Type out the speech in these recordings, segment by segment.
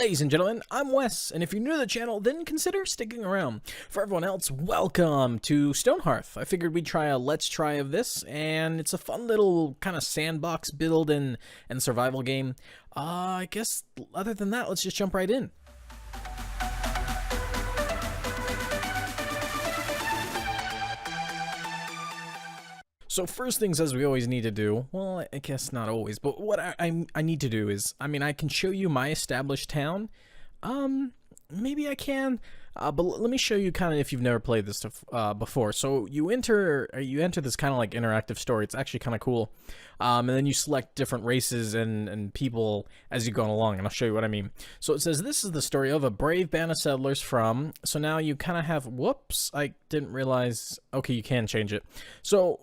Ladies and gentlemen, I'm Wes, and if you're new to the channel, then consider sticking around. For everyone else, welcome to Stonehearth. I figured we'd try a let's try of this, and it's a fun little kind of sandbox build and survival game. I guess other than that, let's just jump right in. So first things as we always need to do, well, I guess not always, but what I need to do is, I can show you my established town. Maybe I can, but let me show you kind of if you've never played this stuff before. So you enter this kind of like interactive story. It's actually kind of cool. And then you select different races and people as you go along, and I'll show you what I mean. So it says, this is the story of a brave band of settlers from, so now you kind of have, whoops, I didn't realize, okay, you can change it. So,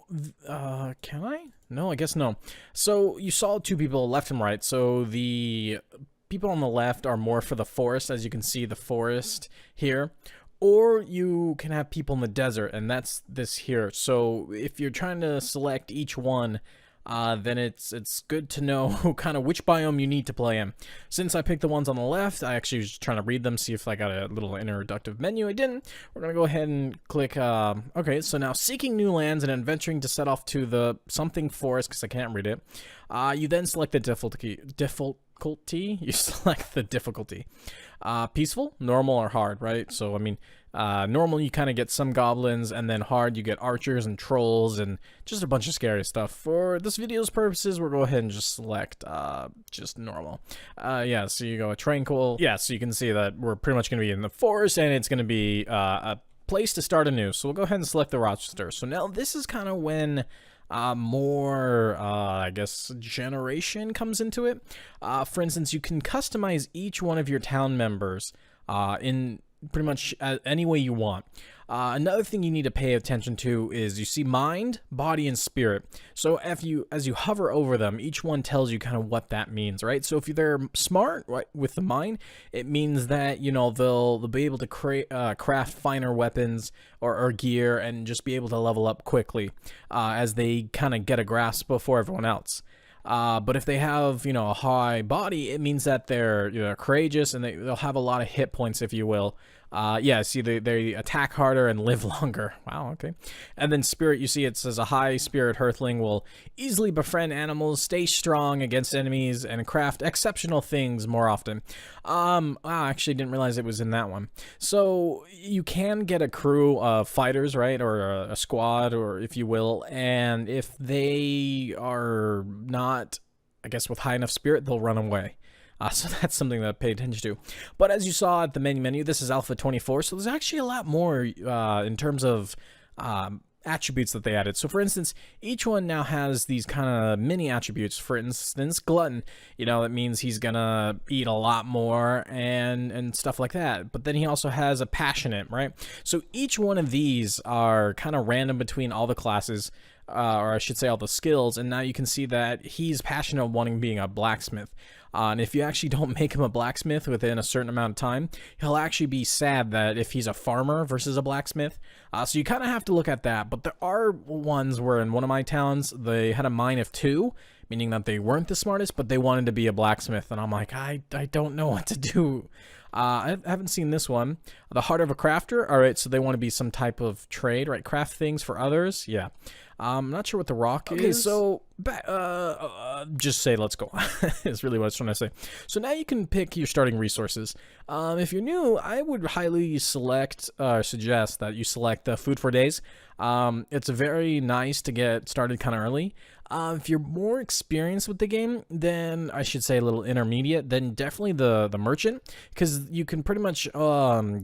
can I? No, I guess no. So you saw two people left and right, so the people on the left are more for the forest, as you can see the forest here, or you can have people in the desert, and that's this here. So if you're trying to select each one, then it's good to know kind of which biome you need to play in. Since I picked the ones on the left, I actually was trying to read them, see if I got a little introductive menu. I didn't. We're going to go ahead and click, okay, so now seeking new lands and adventuring to set off to the something forest, because I can't read it. You then select the difficulty. You select the difficulty. Peaceful, normal, or hard, right? So, I mean, normal, you kind of get some goblins, and then hard, you get archers and trolls, and just a bunch of scary stuff. For this video's purposes, we'll go ahead and just select, just normal. Yeah, so you go a tranquil. Yeah, so you can see that we're pretty much going to be in the forest, and it's going to be, a place to start anew. So we'll go ahead and select the roster. So now this is kind of when more, I guess, generation comes into it. For instance, you can customize each one of your town members in pretty much any way you want. Another thing you need to pay attention to is you see mind, body, and spirit. So as you hover over them, each one tells you kind of what that means, right? So if they're smart, right, with the mind, it means that, you know, they'll be able to craft finer weapons or gear and just be able to level up quickly as they kind of get a grasp before everyone else. But if they have, you know, a high body, it means that they're, you know, courageous, and they'll have a lot of hit points, if you will. Yeah, see, they attack harder and live longer. Wow, okay. And then spirit, you see it says a high spirit Hearthling will easily befriend animals, stay strong against enemies, and craft exceptional things more often. I actually didn't realize it was in that one. So you can get a crew of fighters, right, or a squad, or if you will, and if they are not, I guess, with high enough spirit, they'll run away. So that's something to pay attention to. But as you saw at the main menu, this is Alpha 24, so there's actually a lot more in terms of attributes that they added. So for instance, each one now has these kind of mini attributes. For instance, glutton, you know, that means he's gonna eat a lot more and stuff like that. But then he also has a passionate, right? So each one of these are kind of random between all the classes, or I should say all the skills, and now you can see that he's passionate of wanting being a blacksmith. And if you actually don't make him a blacksmith within a certain amount of time, he'll actually be sad that if he's a farmer versus a blacksmith. So you kind of have to look at that. But there are ones where in one of my towns, they had a mind of 2, meaning that they weren't the smartest, but they wanted to be a blacksmith. And I'm like, I don't know what to do. I haven't seen this one. The heart of a crafter. All right, so they want to be some type of trade, right? Craft things for others. Yeah. I'm not sure what the rock is. Okay, so just say let's go. Is really what I was trying to say. So now you can pick your starting resources. If you're new, I would highly suggest that you select the food for days. It's very nice to get started kind of early. If you're more experienced with the game, then I should say a little intermediate, then definitely the merchant, because you can pretty much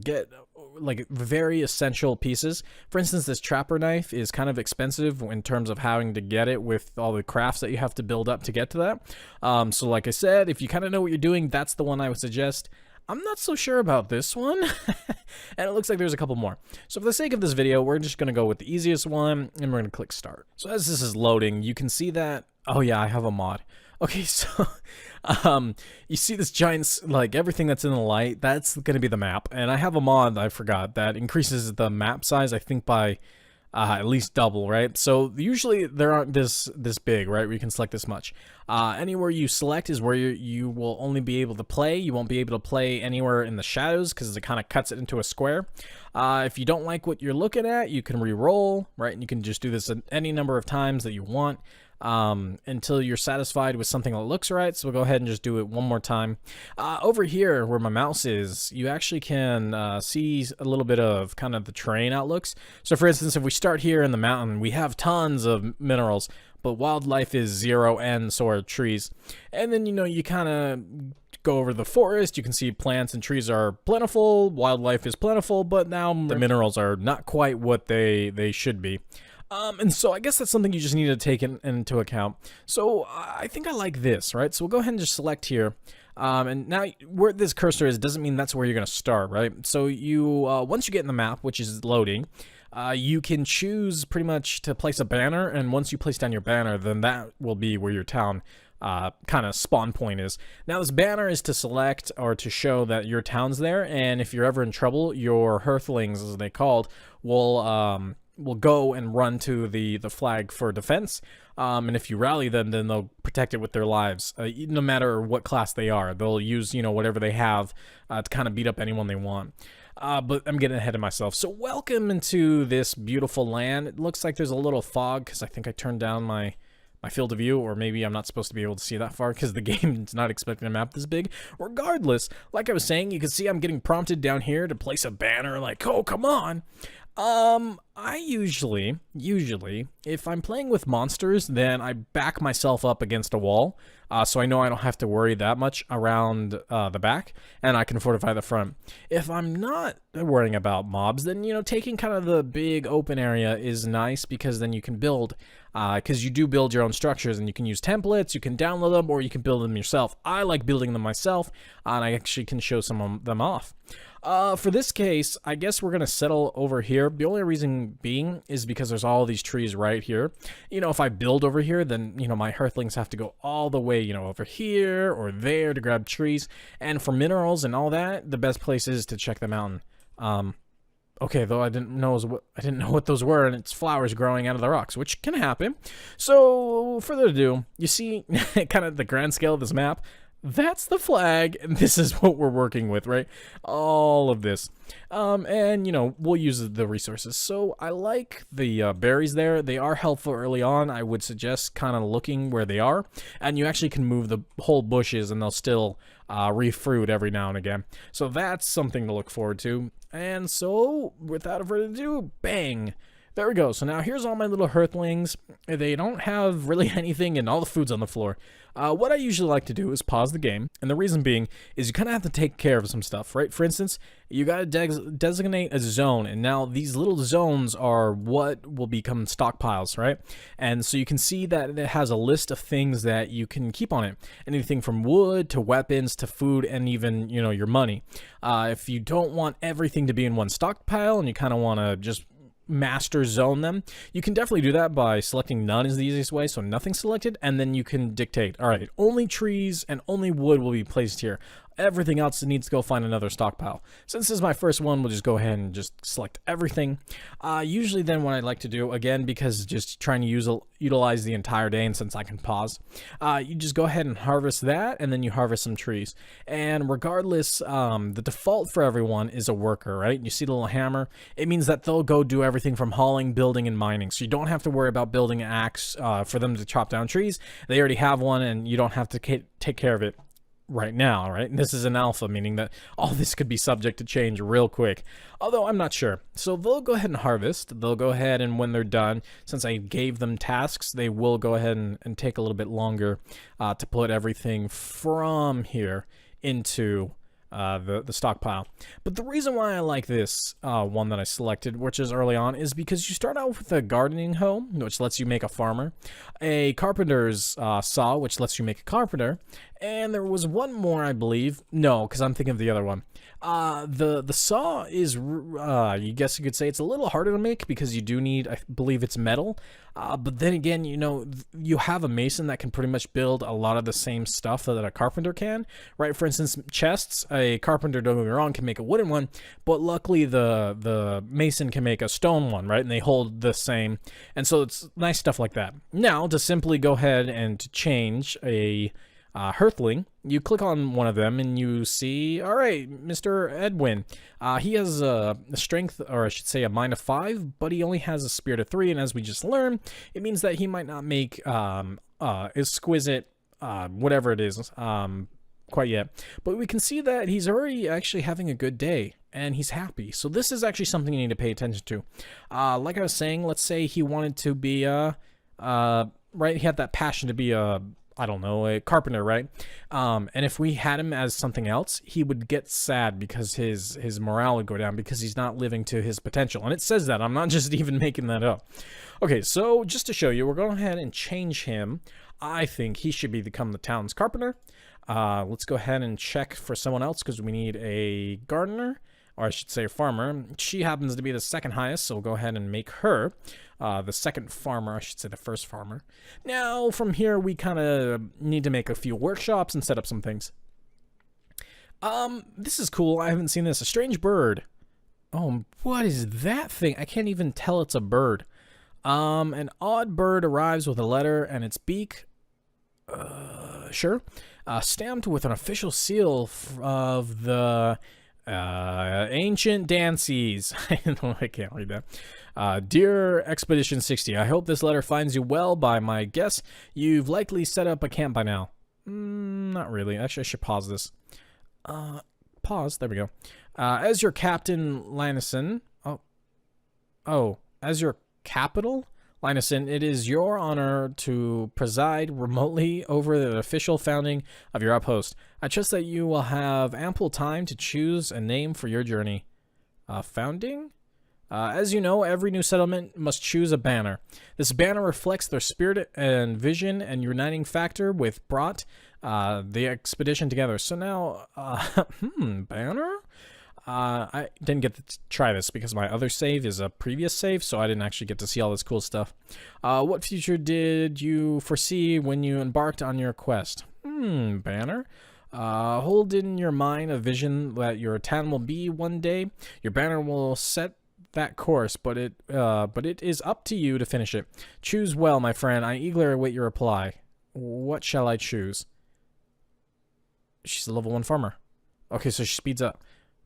get like very essential pieces. For instance, this trapper knife is kind of expensive in terms of having to get it with all the crafts that you have to build up to get to that. So like I said, if you kind of know what you're doing, that's the one I would suggest. I'm not so sure about this one, and it looks like there's a couple more. So for the sake of this video, we're just going to go with the easiest one, and we're going to click start. So as this is loading, you can see that, oh yeah, I have a mod. Okay, so you see this giant, like everything that's in the light, that's going to be the map. And I have a mod, I forgot, that increases the map size, I think by at least double, right? So usually there aren't this big, right? Where you can select this much. Anywhere you select is where you will only be able to play. You won't be able to play anywhere in the shadows because it kind of cuts it into a square. If you don't like what you're looking at, you can re-roll, right? And you can just do this any number of times that you want until you're satisfied with something that looks right. So we'll go ahead and just do it one more time. Over here where my mouse is, you actually can see a little bit of kind of the terrain outlooks. So for instance, if we start here in the mountain, we have tons of minerals, but wildlife is 0 and so are trees. And then, you kind of go over the forest, you can see plants and trees are plentiful, wildlife is plentiful, but now the minerals are not quite what they should be. And so I guess that's something you just need to take into account. So I think I like this, right? So we'll go ahead and just select here. And now where this cursor is doesn't mean that's where you're going to start, right? So you once you get in the map, which is loading, you can choose pretty much to place a banner, and once you place down your banner, then that will be where your town kind of spawn point is. Now this banner is to select or to show that your town's there, and if you're ever in trouble, your hearthlings, as they called, will go and run to the flag for defense. And if you rally them, then they'll protect it with their lives, no matter what class they are. They'll use, whatever they have to kind of beat up anyone they want. But I'm getting ahead of myself. So welcome into this beautiful land. It looks like there's a little fog because I think I turned down my field of view, or maybe I'm not supposed to be able to see that far because the game is not expecting a map this big. Regardless, like I was saying, you can see I'm getting prompted down here to place a banner like, oh, come on. I usually, if I'm playing with monsters, then I back myself up against a wall, so I know I don't have to worry that much around the back, and I can fortify the front. If I'm not worrying about mobs, then, taking kind of the big open area is nice because then you can build, because you do build your own structures, and you can use templates, you can download them, or you can build them yourself. I like building them myself, and I actually can show some of them off. For this case, I guess we're going to settle over here. The only reason being is because there's all these trees right here. If I build over here, then, my hearthlings have to go all the way, over here or there to grab trees. And for minerals and all that, the best place is to check the mountain. Okay, though I didn't know what those were, and it's flowers growing out of the rocks, which can happen. So, further ado, you see kind of the grand scale of this map. That's the flag, and this is what we're working with, right? All of this. And, we'll use the resources. So I like the berries there. They are helpful early on. I would suggest kind of looking where they are. And you actually can move the whole bushes, and they'll still refruit every now and again. So that's something to look forward to. And so, without further ado, bang! There we go. So now here's all my little hearthlings. They don't have really anything, and all the food's on the floor. What I usually like to do is pause the game, and the reason being is you kind of have to take care of some stuff, right? For instance, you got to designate a zone, and now these little zones are what will become stockpiles, right? And so you can see that it has a list of things that you can keep on it. Anything from wood to weapons to food and even, your money. If you don't want everything to be in one stockpile and you kind of want to just master zone them, you can definitely do that by selecting none is the easiest way, so nothing's selected, and then you can dictate, all right, only trees and only wood will be placed here. Everything else needs to go find another stockpile. Since this is my first one, we'll just go ahead and just select everything. Usually then what I like to do, again, because just trying to utilize the entire day, and since I can pause, you just go ahead and harvest that, and then you harvest some trees. And regardless, the default for everyone is a worker, right? You see the little hammer? It means that they'll go do everything from hauling, building, and mining. So you don't have to worry about building an axe for them to chop down trees. They already have one, and you don't have to take care of it right now, right? And this is an alpha, meaning that all this could be subject to change real quick, although I'm not sure. So they'll go ahead and harvest. They'll go ahead, and when they're done, since I gave them tasks, they will go ahead and take a little bit longer to put everything from here into the stockpile. But the reason why I like this one that I selected, which is early on, is because you start out with a gardening hoe, which lets you make a farmer, a carpenter's saw, which lets you make a carpenter, And there was one more, I believe. No, because I'm thinking of the other one. The saw is, you guess you could say it's a little harder to make because you do need, I believe it's metal. But then again, you know, you have a mason that can pretty much build a lot of the same stuff that a carpenter can, right? For instance, chests, a carpenter, don't get me wrong, can make a wooden one, but luckily the mason can make a stone one, right? And they hold the same. And so it's nice stuff like that. Now, to simply go ahead and change a Hearthling, you click on one of them and you see, all right, Mr. Edwin. He has a strength, or I should say a mind of 5, but he only has a spirit of 3, and as we just learned, it means that he might not make exquisite, whatever it is, quite yet. But we can see that he's already actually having a good day, and he's happy. So this is actually something you need to pay attention to. Like I was saying, let's say he wanted to be right, he had that passion to be I don't know, a carpenter, right? And if we had him as something else, he would get sad because his morale would go down because he's not living to his potential. And it says that. I'm not just even making that up. Okay, so just to show you, we're going ahead and change him. I think he should become the town's carpenter. Let's go ahead and check for someone else because we need a gardener, or I should say a farmer. She happens to be the second highest, so we'll go ahead and make her the second farmer, I should say the first farmer. Now, from here, we kind of need to make a few workshops and set up some things. This is cool. I haven't seen this. A strange bird. Oh, what is that thing? I can't even tell it's a bird. An odd bird arrives with a letter and its beak. Sure. Stamped with an official seal of the ancient dances. I can't read that. Dear Expedition 60, I hope this letter finds you well. By my guess, you've likely set up a camp by now. Not really. Actually, I should pause this. Pause. There we go. As your captain, Lanison. As your capital, Lanison, it is your honor to preside remotely over the official founding of your outpost. I trust that you will have ample time to choose a name for your journey. Founding? As you know, every new settlement must choose a banner. This banner reflects their spirit and vision and uniting factor with brought the expedition together. So now, banner? I didn't get to try this because my other save is a previous save, so I didn't actually get to see all this cool stuff. What future did you foresee when you embarked on your quest? Banner? Hold in your mind a vision that your town will be one day. Your banner will set that course, but it is up to you to finish it. Choose well, my friend. I eagerly await your reply. What shall I choose? She's a level 1 farmer. Okay, so she speeds up.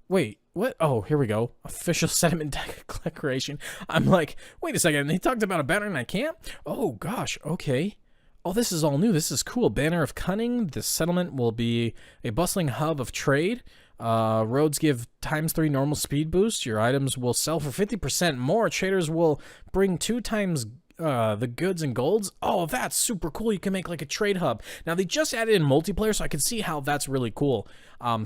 Wait, what? Oh, here we go. Official sentiment declaration. I'm like, wait a second. They talked about a banner and I can't? Oh, gosh. Okay. Oh, this is all new. This is cool. Banner of Cunning. This settlement will be a bustling hub of trade. Roads give ×3 normal speed boost. Your items will sell for 50% more. Traders will bring 2 times the goods and golds. Oh, that's super cool. You can make like a trade hub. Now, they just added in multiplayer, so I can see how that's really cool.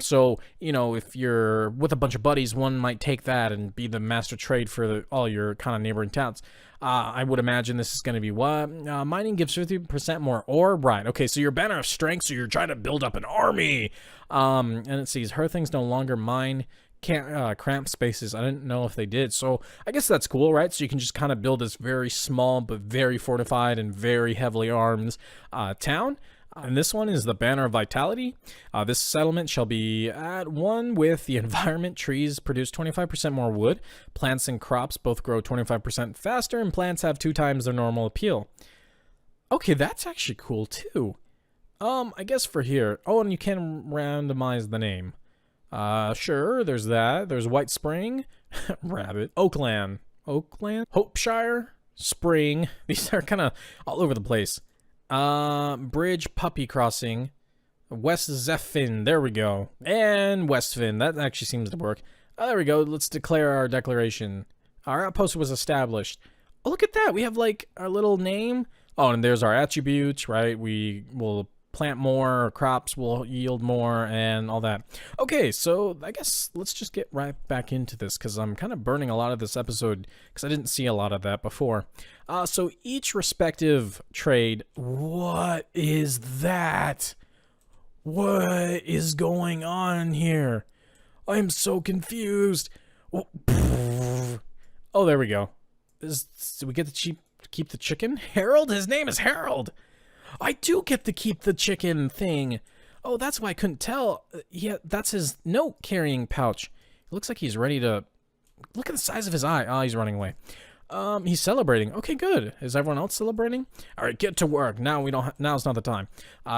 So, you know, if you're with a bunch of buddies, one might take that and be the master trade for all your kind of neighboring towns. I would imagine this is going to be what? Mining gives 50% more ore. Right. Okay, so your banner of strength, so you're trying to build up an army. And it says, her things no longer mine cramped spaces. I didn't know if they did. So I guess that's cool, right? So you can just kind of build this very small but very fortified and very heavily armed town. And this one is the Banner of Vitality. This settlement shall be at one with the environment. Trees produce 25% more wood. Plants and crops both grow 25% faster, and plants have 2 times their normal appeal. Okay, that's actually cool too. I guess for here. Oh, and you can randomize the name. Sure, there's that. There's White Spring, Rabbit, Oakland, Hopeshire, Spring. These are kind of all over the place. Bridge, Puppy Crossing, West Zephin, there we go, and Westfin, that actually seems to work. There we go, let's declare our declaration. Our outpost was established. Oh, look at that, we have like our little name. Oh, and there's our attributes, right? We will plant more, crops will yield more, and all that. Okay, so I guess let's just get right back into this, because I'm kind of burning a lot of this episode, because I didn't see a lot of that before. So each respective trade, what is that? What is going on here? I'm so confused. Oh, oh, there we go. Do we get to keep the chicken? Harold? His name is Harold. I do get to keep the chicken thing. Oh, that's why I couldn't tell. Yeah, that's his note-carrying pouch. It looks like he's ready to... Look at the size of his eye. Oh, he's running away. He's celebrating. Okay, good. Is everyone else celebrating? All right, get to work. Now now's not the time.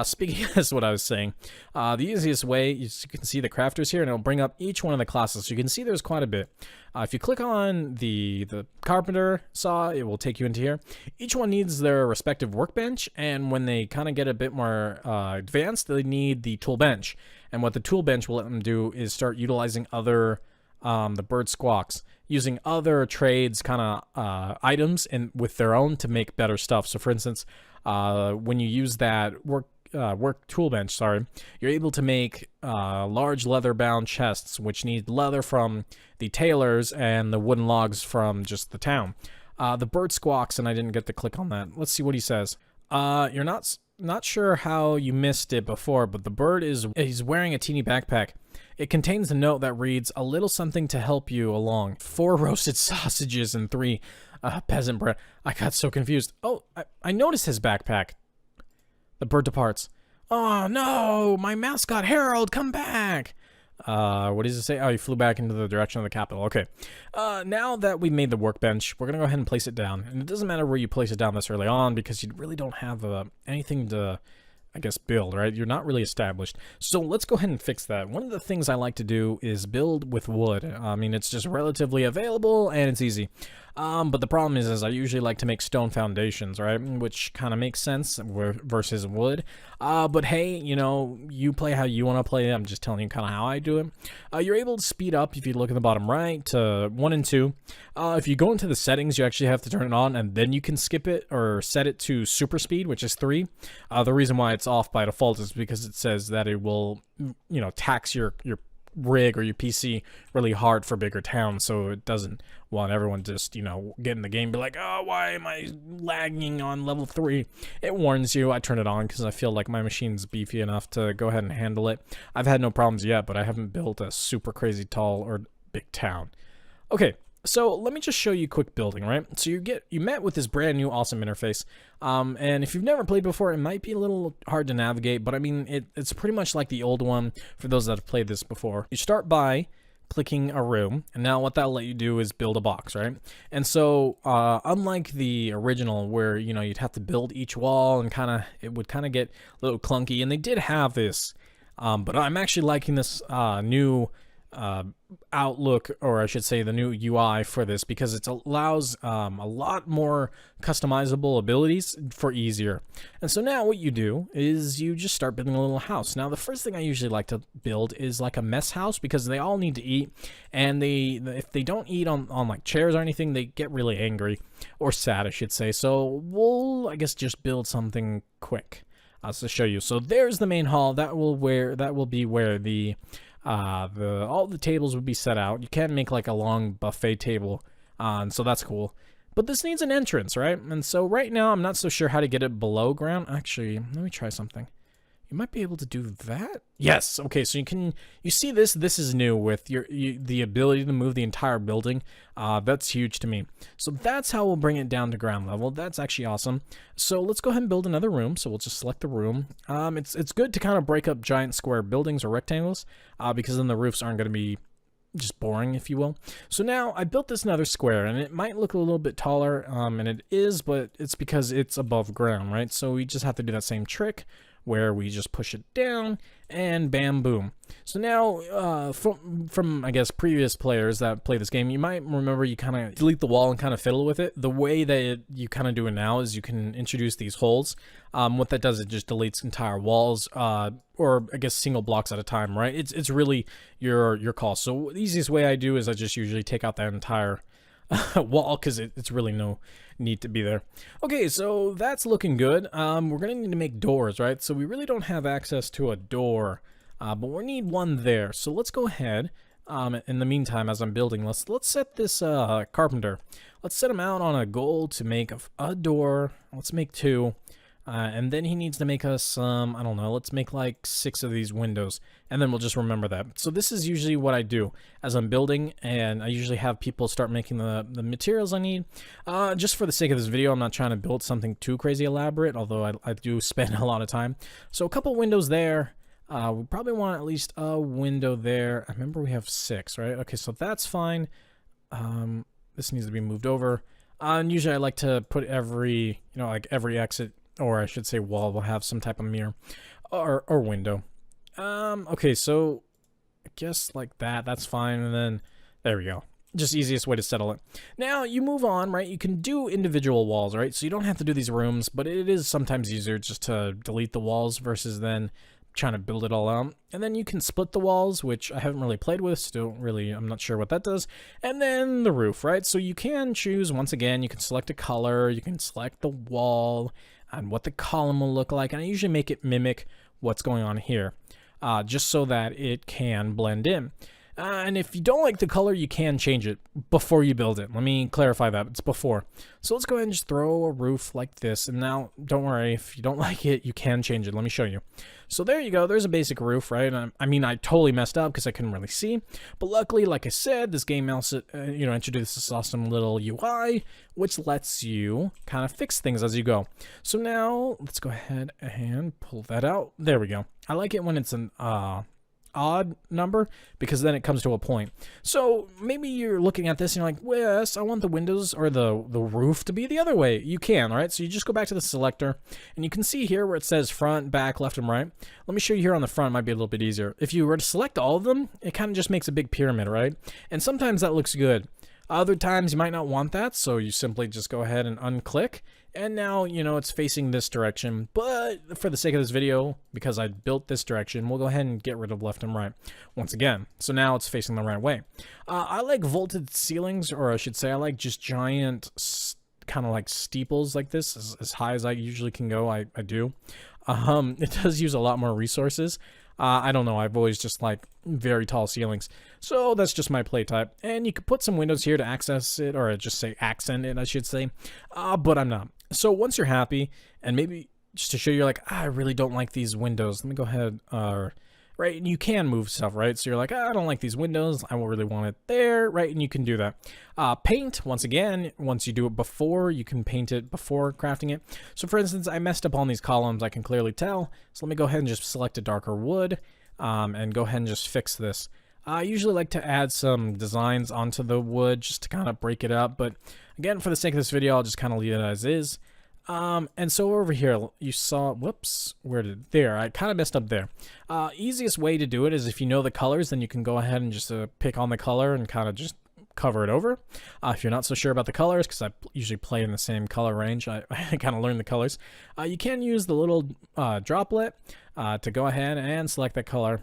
Speaking, that's what I was saying. The easiest way is you can see the crafters here, and it'll bring up each one of the classes. So you can see there's quite a bit. If you click on the carpenter saw, it will take you into here. Each one needs their respective workbench, and when they kind of get a bit more advanced, they need the tool bench. And what the tool bench will let them do is start utilizing other the bird squawks, using other trades kind of items and with their own to make better stuff. So for instance, when you use that work tool bench, sorry, you're able to make large leather bound chests, which need leather from the tailors and the wooden logs from just the town. The bird squawks, and I didn't get to click on that. Let's see what he says. You're not sure how you missed it before, but the bird he's wearing a teeny backpack. It contains a note that reads, "A little something to help you along. 4 roasted sausages and 3 peasant bread." I got so confused. Oh, I noticed his backpack. The bird departs. Oh no, my mascot Harold, come back. What does it say? Oh, he flew back into the direction of the capital. Okay. Now that we made the workbench, we're gonna go ahead and place it down. And it doesn't matter where you place it down this early on because you really don't have anything to, I guess, build, right? You're not really established. So let's go ahead and fix that. One of the things I like to do is build with wood. I mean, it's just relatively available and it's easy. But the problem is I usually like to make stone foundations, right? Which kind of makes sense versus wood. But hey, you know, you play how you want to play it. I'm just telling you kind of how I do it. You're able to speed up if you look in the bottom right to 1 and 2. If you go into the settings, you actually have to turn it on and then you can skip it or set it to super speed, which is 3. The reason why it's off by default is because it says that it will, you know, tax your rig or your PC really hard for bigger towns, so it doesn't want everyone just, you know, get in the game and be like, oh, why am I lagging on level 3? It warns you. I turn it on because I feel like my machine's beefy enough to go ahead and handle it. I've had no problems yet, but I haven't built a super crazy tall or big town. Okay, so let me just show you quick building, right? So you met with this brand new awesome interface, and if you've never played before, it might be a little hard to navigate, but I mean, it's pretty much like the old one for those that have played this before. You start by clicking a room, and now what that'll let you do is build a box, right? And so, unlike the original where, you know, you'd have to build each wall and it would kind of get a little clunky, and they did have this, but I'm actually liking this new outlook, or I should say the new UI for this, because it allows a lot more customizable abilities for easier. And so now what you do is you just start building a little house. Now the first thing I usually like to build is like a mess house, because they all need to eat, and if they don't eat on like chairs or anything, they get really angry, or sad I should say. So we'll, I guess, just build something quick to show you. So there's the main hall. That will be where all the tables would be set out. You can make like a long buffet table, and so that's cool. But this needs an entrance, right? And so right now I'm not so sure how to get it below ground. Actually, let me try something. You might be able to do that. Yes. Okay. So you see this. This is new with the ability to move the entire building. That's huge to me. So that's how we'll bring it down to ground level. That's actually awesome. So let's go ahead and build another room. So we'll just select the room. It's good to kind of break up giant square buildings or rectangles, because then the roofs aren't going to be just boring, if you will. So now I built this another square, and it might look a little bit taller, and it is, but it's because it's above ground, right? So we just have to do that same trick where we just push it down and bam, boom. So now, from I guess previous players that play this game, you might remember you kind of delete the wall and kind of fiddle with it. The way that you kind of do it now is you can introduce these holes. What that does, it just deletes entire walls, or I guess single blocks at a time, right? It's really your call. So the easiest way I do is I just usually take out that entire wall, because it's really no need to be there. Okay, so that's looking good. We're gonna need to make doors, right? So we really don't have access to a door, but we need one there. So let's go ahead. In the meantime, as I'm building, let's set this carpenter. Let's set him out on a goal to make a door. Let's make 2. And then he needs to make us, I don't know, let's make like 6 of these windows, and then we'll just remember that. So this is usually what I do as I'm building, and I usually have people start making the materials I need. Just for the sake of this video, I'm not trying to build something too crazy elaborate, although I do spend a lot of time. So a couple windows there. We probably want at least a window there. I remember we have 6, right? Okay, so that's fine. This needs to be moved over. And usually I like to put every, like every exit, or I should say wall, will have some type of mirror or window. Okay, so I guess like that, that's fine. And then there we go. Just easiest way to settle it. Now you move on, right? You can do individual walls, right? So you don't have to do these rooms, but it is sometimes easier just to delete the walls versus then trying to build it all out. And then you can split the walls, which I haven't really played with, so I'm not sure what that does. And then the roof, right? So you can choose, once again, you can select a color, you can select the wall and what the column will look like. And I usually make it mimic what's going on here, just so that it can blend in. And if you don't like the color, you can change it before you build it. Let me clarify that. It's before. So let's go ahead and just throw a roof like this. And now, don't worry, if you don't like it, you can change it. Let me show you. So there you go. There's a basic roof, right? I mean, I totally messed up because I couldn't really see. But luckily, like I said, this game also, introduces this awesome little UI, which lets you kind of fix things as you go. So now, let's go ahead and pull that out. There we go. I like it when it's an odd number, because then it comes to a point. So maybe you're looking at this and you're like, Wes, I want the windows or the roof to be the other way. You can, all right? So you just go back to the selector, and you can see here where it says front, back, left, and right. Let me show you here on the front. It might be a little bit easier. If you were to select all of them, it kind of just makes a big pyramid, right? And sometimes that looks good. Other times you might not want that, so you simply just go ahead and unclick, and now, it's facing this direction. But for the sake of this video, because I built this direction, we'll go ahead and get rid of left and right once again. So now it's facing the right way. I like vaulted ceilings, or I should say I like just giant kind of like steeples like this, as high as I usually can go. I do. It does use a lot more resources. I don't know, I've always just like very tall ceilings. So that's just my play type. And you could put some windows here to access it, or just say accent it, I should say. But I'm not. So once you're happy, and maybe just to show you like, I really don't like these windows. Let me go ahead, right, and you can move stuff, right? So you're like, I don't like these windows. I won't really want it there, right? And you can do that. Paint, once again, once you do it before, you can paint it before crafting it. So for instance, I messed up on these columns, I can clearly tell. So let me go ahead and just select a darker wood, and go ahead and just fix this. I usually like to add some designs onto the wood just to kind of break it up. But again, for the sake of this video, I'll just kind of leave it as is. And so over here, you saw, whoops, there, I kind of messed up there. Easiest way to do it is if you know the colors, then you can go ahead and just pick on the color and kind of just cover it over. If you're not so sure about the colors, because I usually play in the same color range, I kind of learned the colors. You can use the little droplet to go ahead and select that color.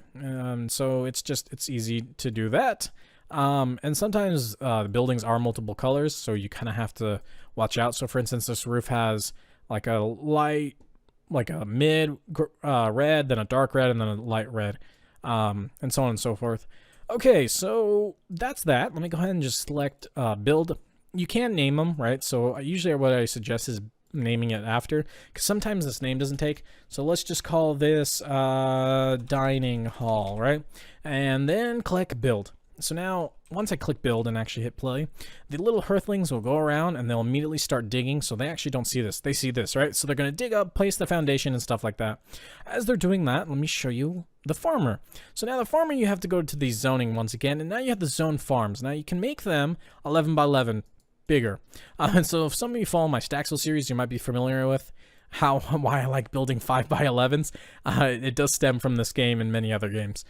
So it's easy to do that. And sometimes the buildings are multiple colors, so you kind of have to watch out. So for instance, this roof has like a light, like a mid red, then a dark red, and then a light red, and so on and so forth. Okay, so that's that. Let me go ahead and just select build. You can name them, right? So usually what I suggest is naming it after, because sometimes this name doesn't take. So let's just call this dining hall, right? And then click build. So now, once I click build and actually hit play, the little earthlings will go around and they'll immediately start digging. So they actually don't see this. They see this, right? So they're going to dig up, place the foundation and stuff like that. As they're doing that, let me show you the farmer. So now the farmer, you have to go to the zoning once again. And now you have the zone farms. Now you can make them 11 by 11 bigger. And so if some of you follow my Staxel series, you might be familiar with why I like building 5 by 11s. It does stem from this game and many other games.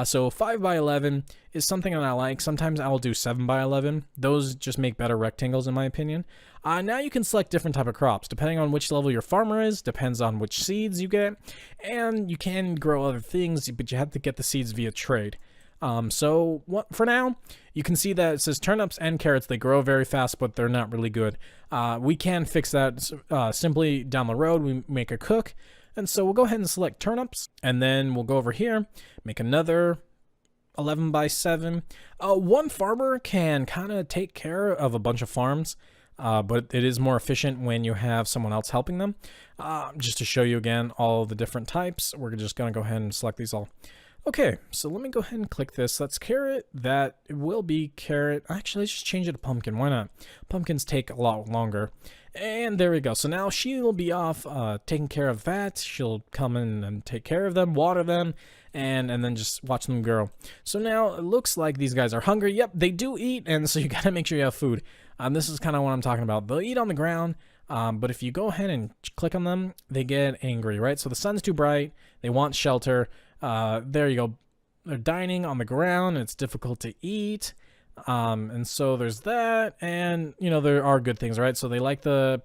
So 5 by 11 is something that I like. Sometimes I'll do 7 by 11. Those just make better rectangles in my opinion. Now you can select different type of crops depending on which level your farmer is, depends on which seeds you get, and you can grow other things, but you have to get the seeds via trade. So for now, you can see that it says turnips and carrots. They grow very fast, but they're not really good. We can fix that simply down the road. We make a cook. And so we'll go ahead and select turnips, and then we'll go over here, make another 11 by 7. One farmer can kind of take care of a bunch of farms. but it is more efficient when you have someone else helping them. Just to show you again all the different types, we're just going to go ahead and select these all. Okay, so let me go ahead and click this. That's carrot. That will be carrot. Actually, let's just change it to pumpkin. Why not? Pumpkins take a lot longer. And there we go. So now she will be off taking care of that. She'll come in and take care of them, water them, and then just watch them grow. So now it looks like these guys are hungry. Yep, they do eat, and so you got to make sure you have food. This is kind of what I'm talking about. They'll eat on the ground, but if you go ahead and click on them, they get angry, right? So the sun's too bright. They want shelter. There you go. They're dining on the ground. It's difficult to eat. And so there's that, and you know, there are good things, right? So they like the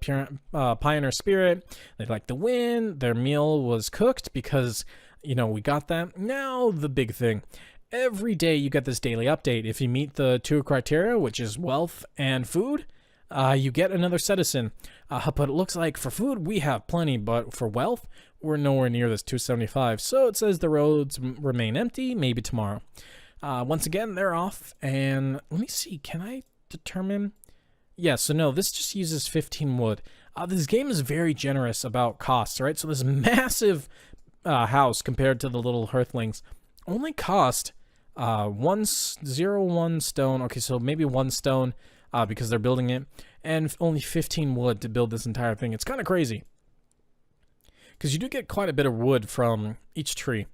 pioneer spirit, they like the wind, their meal was cooked because, you know, we got that. Now the big thing, every day you get this daily update. If you meet the 2 criteria, which is wealth and food, you get another citizen. But it looks like for food we have plenty, but for wealth we're nowhere near this 275. So it says the roads remain empty, maybe tomorrow. Once again, they're off, and let me see, can I determine? Yeah, so no, this just uses 15 wood. This game is very generous about costs, right? So this massive house compared to the little hearthlings only cost 1 stone. Okay, so maybe 1 stone because they're building it, and only 15 wood to build this entire thing. It's kind of crazy because you do get quite a bit of wood from each tree.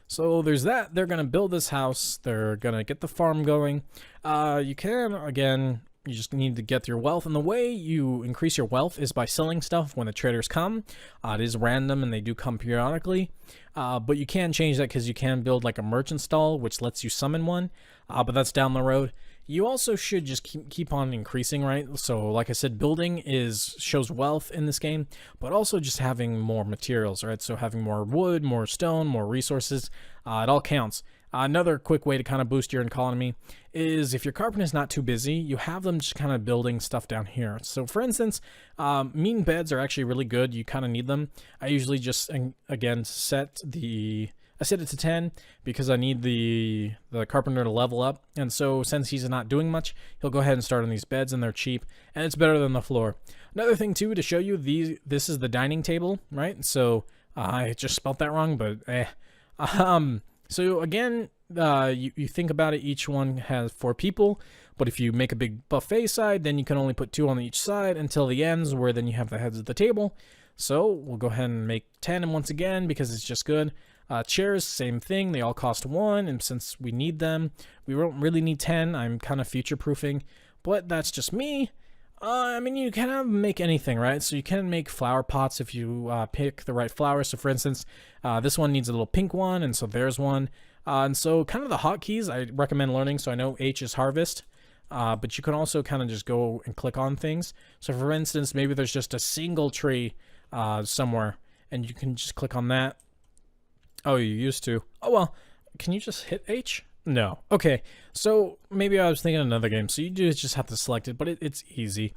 So there's that. They're going to build this house. They're going to get the farm going. You can, again, you just need to get your wealth. And the way you increase your wealth is by selling stuff when the traders come. It is random and they do come periodically. But you can change that because you can build like a merchant stall, which lets you summon one. But that's down the road. You also should just keep on increasing, right? So like I said, building shows wealth in this game, but also just having more materials, right? So having more wood, more stone, more resources, it all counts. Another quick way to kind of boost your economy is if your carpenter is not too busy, you have them just kind of building stuff down here. So for instance, mean beds are actually really good. You kind of need them. I usually just, again, I set it to 10 because I need the carpenter to level up. And so since he's not doing much, he'll go ahead and start on these beds, and they're cheap, and it's better than the floor. Another thing too, to show you, this is the dining table, right? So I just spelt that wrong, but so again, you think about it, each one has 4 people, but if you make a big buffet side, then you can only put 2 on each side until the ends, where then you have the heads of the table. So we'll go ahead and make 10, and once again, because it's just good. Chairs, same thing. They all cost 1, and since we need them, we don't really need 10. I'm kind of future-proofing, but that's just me. I mean, you can make anything, right? So you can make flower pots if you pick the right flowers. So for instance, this one needs a little pink one, and so there's one. And so kind of the hotkeys I recommend learning. So I know H is harvest, but you can also kind of just go and click on things. So for instance, maybe there's just a single tree somewhere, and you can just click on that. Oh, you used to. Oh, well, can you just hit H? No. Okay, so maybe I was thinking another game. So you just have to select it, but it's easy.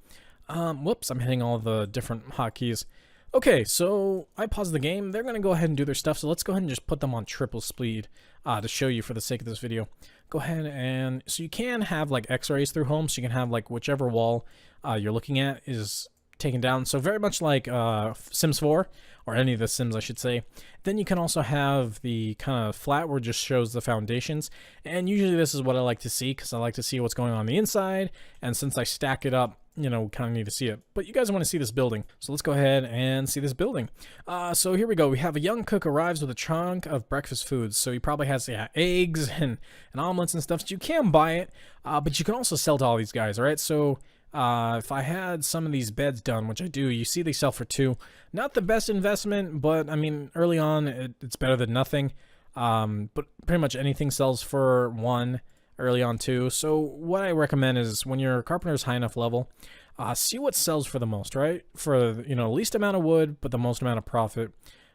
Whoops, I'm hitting all the different hotkeys. Okay, so I paused the game. They're going to go ahead and do their stuff, so let's go ahead and just put them on triple speed to show you for the sake of this video. Go ahead and... So you can have, like, x-rays through homes, so you can have, like, whichever wall you're looking at is taken down. So very much like Sims 4, or any of the Sims, I should say. Then you can also have the kind of flat where it just shows the foundations. And usually this is what I like to see, because I like to see what's going on the inside. And since I stack it up, you know, kind of need to see it. But you guys want to see this building. So let's go ahead and see this building. So here we go. We have a young cook arrives with a trunk of breakfast foods. So he probably has eggs and omelets and stuff. So you can buy it, but you can also sell to all these guys, all right? So if I had some of these beds done, which I do, you see they sell for 2. Not the best investment, but I mean, early on, it's better than nothing. But pretty much anything sells for 1, early on too. So what I recommend is when your carpenter is high enough level, see what sells for the most, right? For, you know, least amount of wood, but the most amount of profit.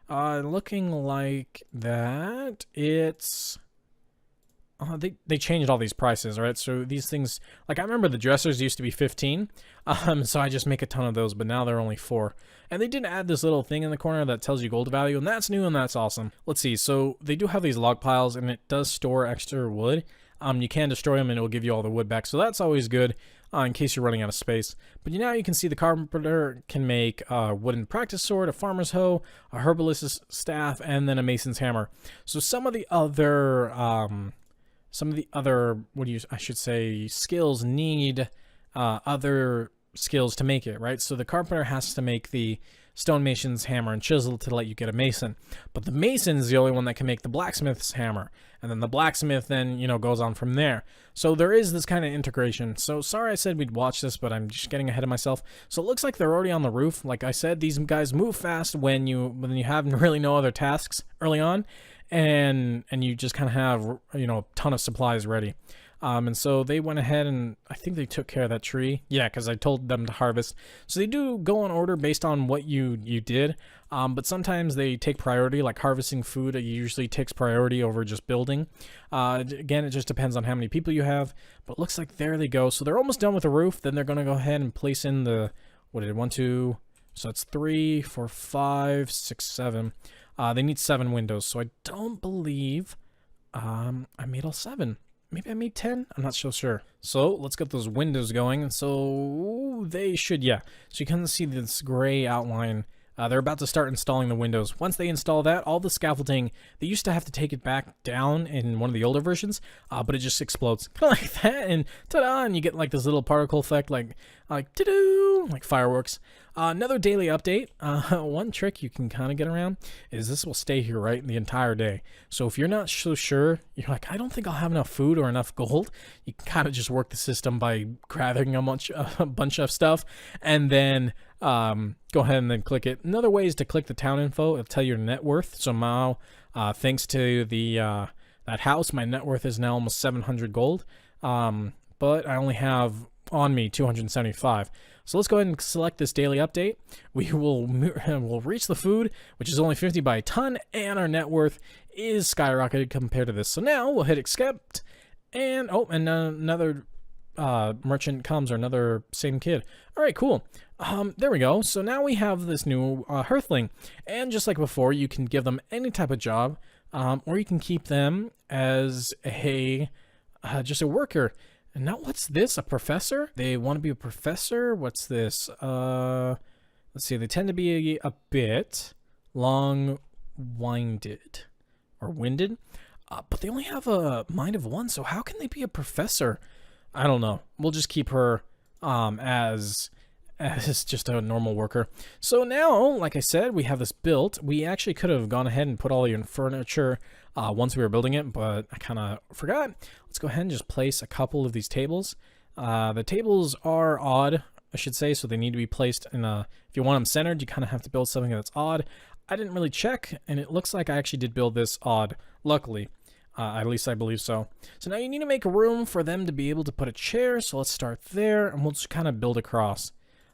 Looking like that, it's... they changed all these prices, right? So these things, like I remember the dressers used to be 15, so I just make a ton of those, but now they're only 4. And they did add this little thing in the corner that tells you gold value, and that's new and that's awesome. Let's see, so they do have these log piles, and it does store extra wood. You can destroy them and it will give you all the wood back, so that's always good. in case you're running out of space. But now you can see the carpenter can make a wooden practice sword, a farmer's hoe, a herbalist's staff, and then a mason's hammer. So some of the other I should say skills need other skills to make it, right? So the carpenter has to make the stonemason's hammer and chisel to let you get a mason, but the mason is the only one that can make the blacksmith's hammer, and then the blacksmith then goes on from there. So there is this kind of integration. So sorry I said we'd watch this, but I'm just getting ahead of myself. So it looks like they're already on the roof. Like I said, these guys move fast when you have really no other tasks early on, and you just kind of have a ton of supplies ready. And so they went ahead and I think they took care of that tree. Yeah, because I told them to harvest. So they do go in order based on what you did. But sometimes they take priority, like harvesting food usually takes priority over just building. Again, it just depends on how many people you have. But it looks like there they go. So they're almost done with the roof. Then they're going to go ahead and place in the, 1, 2, so that's 3, 4, 5, 6, 7. They need 7 windows. So I don't believe I made all 7. Maybe I made 10? I'm not so sure. So let's get those windows going. And so they should, yeah. So you can see this gray outline. They're about to start installing the windows. Once they install that, all the scaffolding, they used to have to take it back down in one of the older versions, but it just explodes like that, and ta-da, and you get like this little particle effect, like ta-doo, like fireworks. Another daily update. One trick you can kind of get around is this will stay here right the entire day. So if you're not so sure, you're like, I don't think I'll have enough food or enough gold, you can kind of just work the system by grabbing a bunch of stuff, and then go ahead and then click it. Another way is to click the town info. It'll tell you your net worth. So now, thanks to the that house, my net worth is now almost 700 gold. But I only have on me 275. So let's go ahead and select this daily update. We will we'll reach the food, which is only 50 by a ton, and our net worth is skyrocketed compared to this. So now we'll hit accept, and another merchant comes, or another same kid. All right, cool. There we go. So now we have this new hearthling, and just like before, you can give them any type of job, or you can keep them as a just a worker. And now what's this? A professor? They want to be a professor? What's this? Let's see. They tend to be a bit long-winded or winded, but they only have a mind of 1. So how can they be a professor? I don't know. We'll just keep her as just a normal worker. So now, like I said, we have this built. We actually could have gone ahead and put all your furniture once we were building it, but I kind of forgot. Let's go ahead and just place a couple of these tables. The tables are odd, I should say, so they need to be placed in a... If you want them centered, you kind of have to build something that's odd. I didn't really check, and it looks like I actually did build this odd, luckily. At least I believe so. So now you need to make room for them to be able to put a chair, so let's start there, and we'll just kind of build across.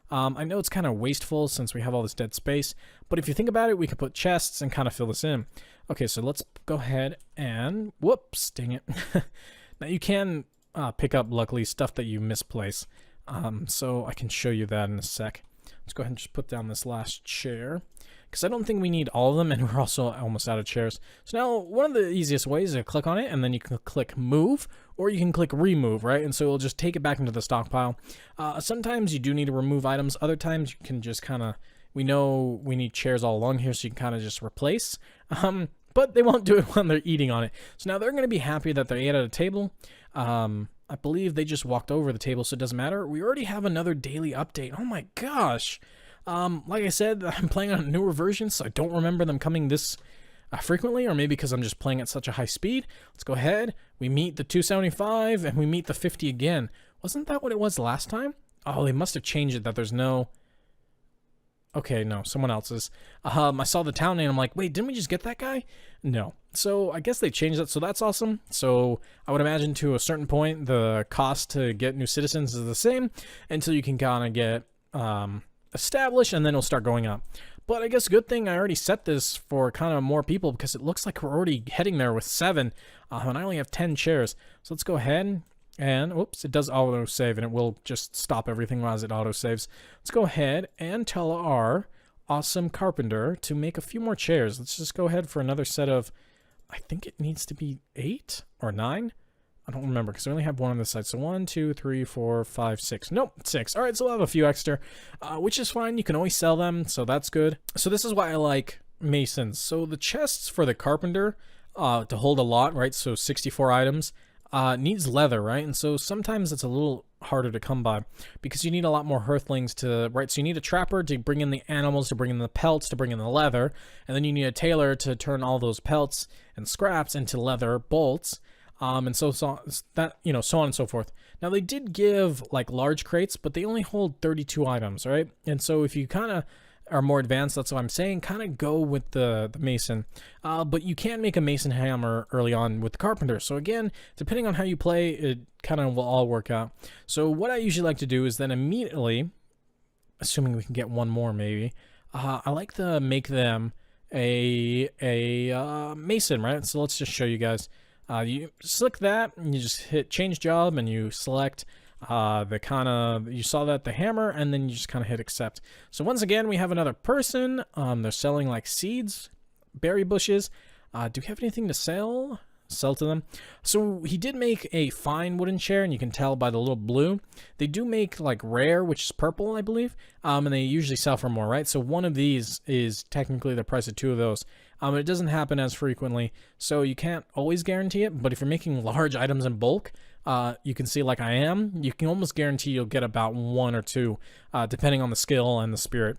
I know it's kind of wasteful since we have all this dead space, but if you think about it, we could put chests and kind of fill this in. Okay, so let's go ahead and... Whoops, dang it. Now you can pick up, luckily, stuff that you misplace. So I can show you that in a sec. Let's go ahead and just put down this last chair, because I don't think we need all of them, and we're also almost out of chairs. So now, one of the easiest ways is to click on it, and then you can click move, or you can click remove, right? And so it'll just take it back into the stockpile. Sometimes you do need to remove items. Other times you can just kind of... We know we need chairs all along here, so you can kind of just replace. But they won't do it when they're eating on it. So now they're going to be happy that they ate at a table. I believe they just walked over the table, so it doesn't matter. We already have another daily update. Oh my gosh. Like I said, I'm playing on a newer version, so I don't remember them coming this frequently, or maybe because I'm just playing at such a high speed. Let's go ahead. We meet the 275, and we meet the 50 again. Wasn't that what it was last time? Oh, they must have changed it, that there's no... Okay, no, someone else's. I saw the town name, I'm like, wait, didn't we just get that guy? No. So I guess they changed it, so that's awesome. So I would imagine to a certain point, the cost to get new citizens is the same until you can kind of get established, and then it'll start going up. But I guess good thing I already set this for kind of more people, because it looks like we're already heading there with 7, and I only have 10 chairs. So let's go ahead and, whoops, it does auto-save, and it will just stop everything as it auto-saves. Let's go ahead and tell our awesome carpenter to make a few more chairs. Let's just go ahead for another set of, I think it needs to be 8 or 9. I don't remember because we only have one on this side. So 1, 2, 3, 4, 5, 6. Nope, 6. All right, so we'll have a few extra, which is fine. You can always sell them, so that's good. So this is why I like masons. So the chests for the carpenter to hold a lot, right? So 64 items needs leather, right? And so sometimes it's a little harder to come by because you need a lot more hearthlings to, right? So you need a trapper to bring in the animals, to bring in the pelts, to bring in the leather, and then you need a tailor to turn all those pelts and scraps into leather bolts. And so that, you know, so on and so forth. Now they did give like large crates, but they only hold 32 items, right? And so if you kind of are more advanced, that's what I'm saying, kind of go with the mason. But you can make a mason hammer early on with the carpenter. So again, depending on how you play, it kind of will all work out. So what I usually like to do is then immediately, assuming we can get one more maybe, I like to make them a mason, right? So let's just show you guys. You select that, and you just hit change job, and you select the kind of, you saw that, the hammer, and then you just kind of hit accept. So once again, we have another person. They're selling like seeds, berry bushes. Do we have anything to sell to them? So he did make a fine wooden chair, and you can tell by the little blue. They do make like rare, which is purple, I believe, and they usually sell for more, right? So one of these is technically the price of two of those. It doesn't happen as frequently, so you can't always guarantee it, but if you're making large items in bulk, you can see like I am, you can almost guarantee you'll get about one or two, depending on the skill and the spirit.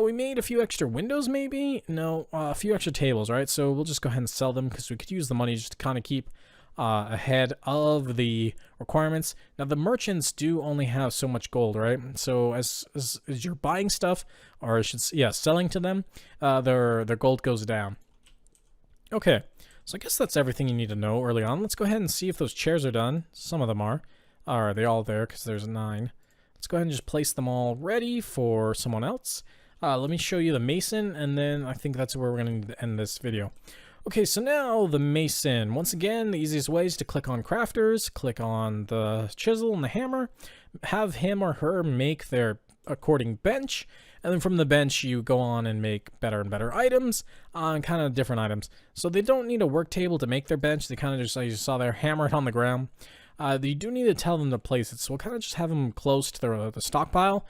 We made a few extra windows, maybe? No, a few extra tables, right? So we'll just go ahead and sell them because we could use the money just to kind of keep ahead of the requirements. Now the merchants do only have so much gold, right? So as you're buying stuff, or I should say, yeah, selling to them, their gold goes down. Okay, so I guess that's everything you need to know early on. Let's go ahead and see if those chairs are done. Some of them are. Are they all there? Because there's 9. Let's go ahead and just place them all ready for someone else. Let me show you the mason, and then I think that's where we're going to end this video. Okay, so now the mason. Once again, the easiest way is to click on crafters, click on the chisel and the hammer, have him or her make their according bench, and then from the bench you go on and make better and better items, and kind of different items. So they don't need a work table to make their bench, they kind of just, like you saw there, hammer it on the ground. You do need to tell them to place it, so we'll kind of just have them close to the stockpile,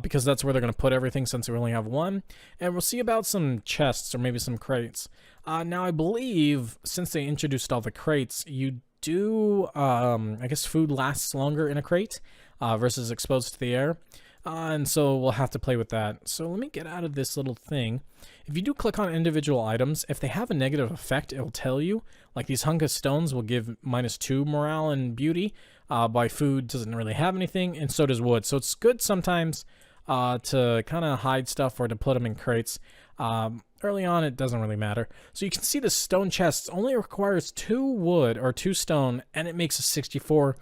because that's where they're going to put everything since we only have one. And we'll see about some chests or maybe some crates. Now I believe since they introduced all the crates, you do, I guess food lasts longer in a crate versus exposed to the air. And so we'll have to play with that. So let me get out of this little thing. If you do click on individual items, if they have a negative effect, it'll tell you. Like these hunk of stones will give -2 morale and beauty. By food doesn't really have anything, and so does wood. So it's good sometimes to kind of hide stuff or to put them in crates. Early on, it doesn't really matter. So you can see the stone chest only requires 2 wood or 2 stone, and it makes a 64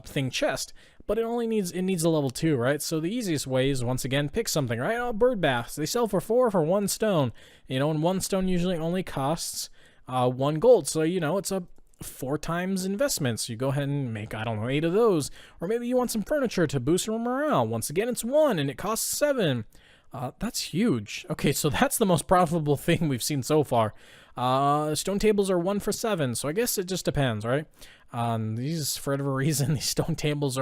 thing chest. But it needs a level 2, right? So the easiest way is, once again, pick something, right? Oh, bird baths. They sell for 4 for 1 stone. You know, and 1 stone usually only costs 1 gold. So, you know, it's a 4 times investment. So you go ahead and make, I don't know, 8 of those. Or maybe you want some furniture to boost your morale. Once again, it's 1 and it costs 7. That's huge. Okay, so that's the most profitable thing we've seen so far. Stone tables are 1 for 7, so I guess it just depends, right? These, for whatever reason, these stone tables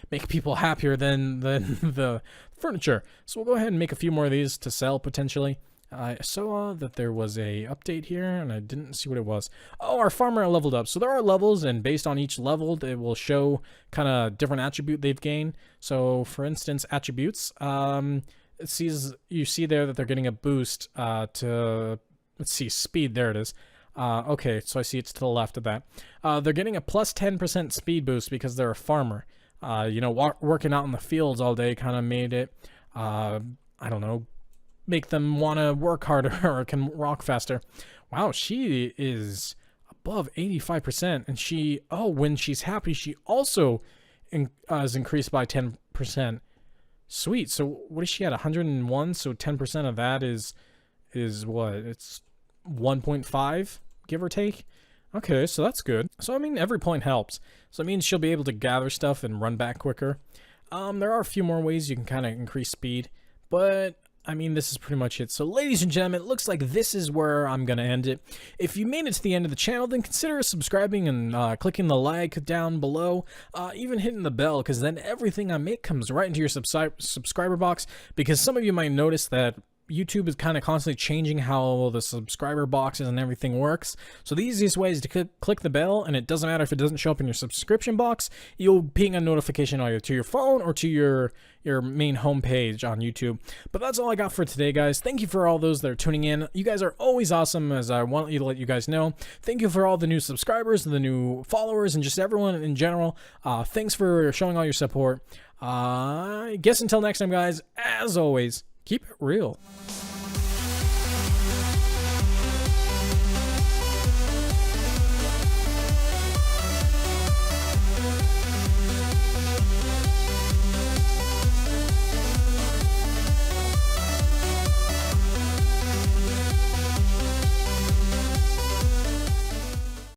make people happier than the furniture. So we'll go ahead and make a few more of these to sell, potentially. I saw that there was a update here, and I didn't see what it was. Oh, our farmer leveled up. So there are levels, and based on each level, it will show kind of different attribute they've gained. So, for instance, attributes. You see there that they're getting a boost to, let's see, speed. There it is. Okay, so I see it's to the left of that. They're getting a plus 10% speed boost because they're a farmer. You know, working out in the fields all day kind of made it, I don't know, make them want to work harder or can walk faster. Wow, she is above 85%, and when she's happy, she also is increased by 10%. Sweet. So what is she at? 101. So 10% of that is what? It's 1.5, give or take. Okay, so that's good. So I mean, every point helps. So it means she'll be able to gather stuff and run back quicker. There are a few more ways you can kind of increase speed, but I mean, this is pretty much it. So, ladies and gentlemen, it looks like this is where I'm going to end it. If you made it to the end of the channel, then consider subscribing and clicking the like down below, even hitting the bell, because then everything I make comes right into your subscriber box, because some of you might notice that YouTube is kind of constantly changing how the subscriber boxes and everything works. So the easiest way is to click the bell, and it doesn't matter if it doesn't show up in your subscription box. You'll ping a notification either to your phone or to your main homepage on YouTube. But that's all I got for today, guys. Thank you for all those that are tuning in. You guys are always awesome, as I want to let you guys know. Thank you for all the new subscribers, the new followers, and just everyone in general. Thanks for showing all your support. I guess until next time, guys, as always, keep it real.